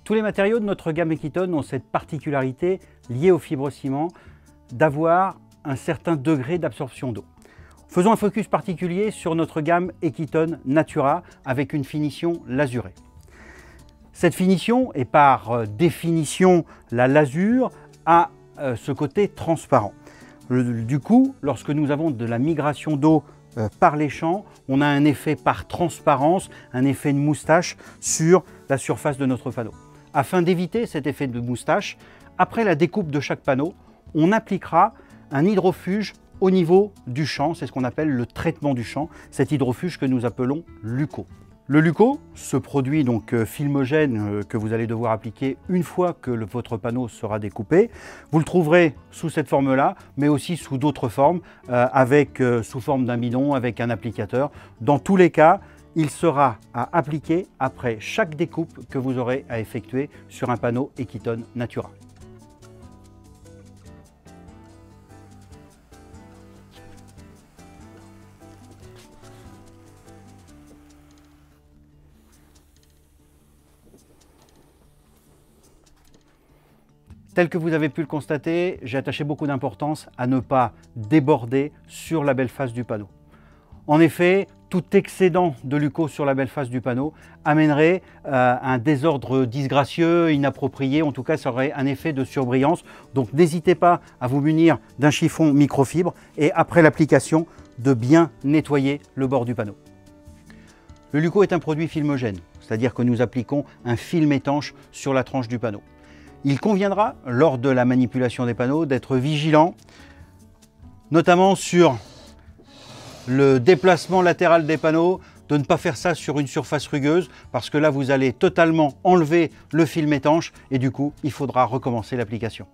Tous les matériaux de notre gamme Equitone ont cette particularité liée aux fibres ciment d'avoir un certain degré d'absorption d'eau. Faisons un focus particulier sur notre gamme Equitone Natura avec une finition lasurée. Cette finition, et par définition la lasure, a ce côté transparent. Du coup, lorsque nous avons de la migration d'eau par les champs, on a un effet par transparence, un effet de moustache sur la surface de notre panneau. Afin d'éviter cet effet de moustache, après la découpe de chaque panneau, on appliquera un hydrofuge au niveau du champ, c'est ce qu'on appelle le traitement du champ, cet hydrofuge que nous appelons Luco. Le Luco, ce produit donc filmogène que vous allez devoir appliquer une fois que votre panneau sera découpé, vous le trouverez sous cette forme-là, mais aussi sous d'autres formes, sous forme d'un bidon, avec un applicateur. Dans tous les cas, il sera à appliquer après chaque découpe que vous aurez à effectuer sur un panneau Equitone Natura. Tel que vous avez pu le constater, j'ai attaché beaucoup d'importance à ne pas déborder sur la belle face du panneau. En effet, tout excédent de Luco sur la belle face du panneau amènerait un désordre disgracieux, inapproprié, en tout cas ça aurait un effet de surbrillance. Donc n'hésitez pas à vous munir d'un chiffon microfibre et après l'application de bien nettoyer le bord du panneau. Le Luco est un produit filmogène, c'est-à-dire que nous appliquons un film étanche sur la tranche du panneau. Il conviendra, lors de la manipulation des panneaux, d'être vigilant, notamment sur le déplacement latéral des panneaux, de ne pas faire ça sur une surface rugueuse, parce que là, vous allez totalement enlever le film étanche et du coup, il faudra recommencer l'application.